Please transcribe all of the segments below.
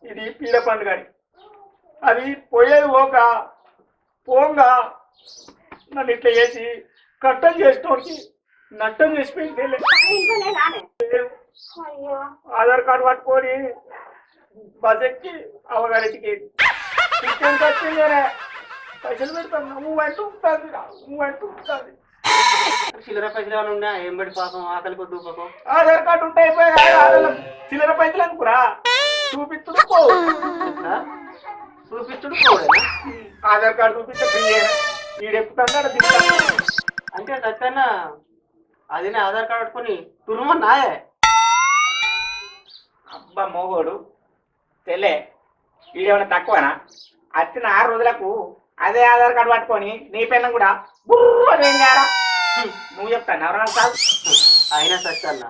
ఇది పీడ పండుగ అది పోయేది పోంగా నన్ను ఇట్లా చేసి కట్టం చేసుకోండి నట్టం చేసిపోయింది. ఆధార్ కార్డు పట్టుకొని బస్ ఎక్కి అవగారికి వచ్చిందే పైసలు పెడతాను నువ్వు అంటూ ఉంటుంది నువ్వు అంటూ ఉంటుంది. చిల్లర పైసలు ఏమైనా ఉన్నా ఏం పెట్టి పాపం ఆకలి కొద్దు పాపం. ఆధార్ కార్డు ఉంటాయి చిల్లర పైసలు అనుకురా చూపిస్తుడు చూపిస్తుడు పోడేనా? ఆధార్ కార్డు చూపిస్తే వీడెక్కుతాడు అంటే సత్యన్న అది ఆధార్ కార్డు పట్టుకొని తురుమన్నాయే. అబ్బా మోగోడు తెలే వీడేమన్నా తక్కువనా? వచ్చిన 6 రోజులకు అదే ఆధార్ కార్డు పట్టుకొని నీ పిల్లని కూడా ఏం చేయాలా నువ్వు చెప్తాను ఎవరన్నా కాదు. అయినా సత్యన్న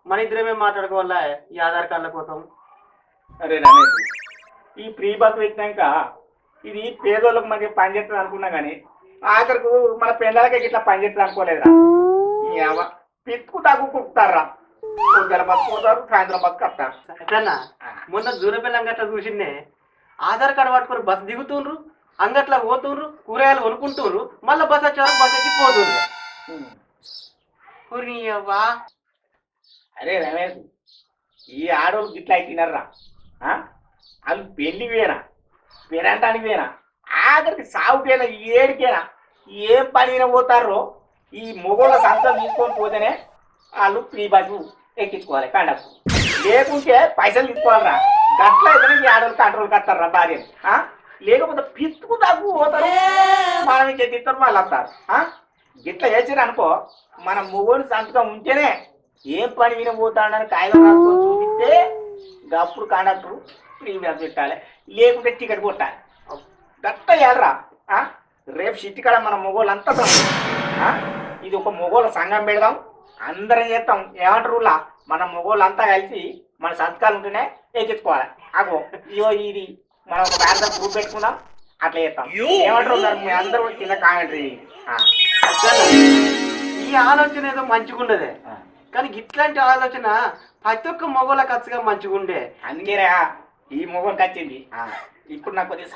మన ఇద్దరేమే మాట్లాడుకోవాలా ఈ ఆధార్ కార్డుల కోసం. అరే రమేష్ ఈ ఫ్రీ బస్ పెట్టినాక ఇది పేదోళ్ళకు మనకి పనిచేస్తుంది అనుకున్నా కానీ ఆఖరికి మన పిల్లలకి ఇట్లా పనిచేస్తుంది అనుకోలేదురా. పిత్తుకు తగ్గుకుంటారా పొద్దుల బస్ పోతారు సాయంత్రం బస్కి వస్తారు. సత్యన్న మొన్న దూరపిల్ల అంగట్ల చూసిందే ఆధార్ కార్డు పట్టుకొని బస్సు దిగుతుండ్రు అంగట్లా పోతుండ్రు కూరగాయలు కొనుక్కుంటుండ్రు మళ్ళీ బస్ వచ్చారు బస్ ఎక్కి పోతుండ్రు. అరే రమేష్ ఈ ఆడోళ్ళు గిట్లా అయిపోయినారా? వాళ్ళు పెళ్లి వేనా పెరంటానికి వేనా ఆఖరికి సాగుకేనా ఏడికేనా ఏం పనిన పోతారో ఈ మొగోళ్ళ సంతం తీసుకొని పోతేనే వాళ్ళు ఫ్రీ బస్సు ఎక్కించుకోవాలి కండక్టర్. లేకుంటే పైసలు తీసుకోవాలరా. గట్ల అయితే ఈ ఆడోళ్ళు కంట్రోల్ కట్టారా భార్య. లేకపోతే పిత్తుకు తగ్గు పోతారు మనం ఎత్తిస్తారు మళ్ళీ వస్తారు. గిట్లా చేసారు అనుకో మన మొగోడు సంతకం ఉంటేనే ఏం పని విన పోతాడని కాగితం రాసుకొని చూపిస్తే అప్పుడు కండక్టర్ ఫ్రీ బస్ పెట్టాలి లేకుంటే టికెట్ కొట్టాలి. గట్ట చేయాలరా. రేపు సిట్టి కాడ మన మొగోళ్ళు అంతా ఇది ఒక మొగోళ్ళ సంఘం పెడదాం అందరం చేస్తాం. ఏమంటారులా మన మొగోళ్ళు అంతా కలిసి మన సంతకాలు ఉంటేనే ఎక్కించుకోవాలి. అగో ఇయో ఇది మనం ఒక బ్యానర్ గ్రూప్ పెట్టుకుందాం అట్లా చేస్తాం. ఏమంటారు అందరూ కింద కామెంటరీ. ఈ ఆలోచన ఏదో మంచిగుండదే కానీ ఇట్లాంటి ఆలోచన ప్రతి ఒక్క మొగోళ్ళ ఖర్చుగా మంచిగుండే. అందుకేరా ఈ మొగోళ్ళకి వచ్చింది. ఇప్పుడు నాకు కొద్దిగా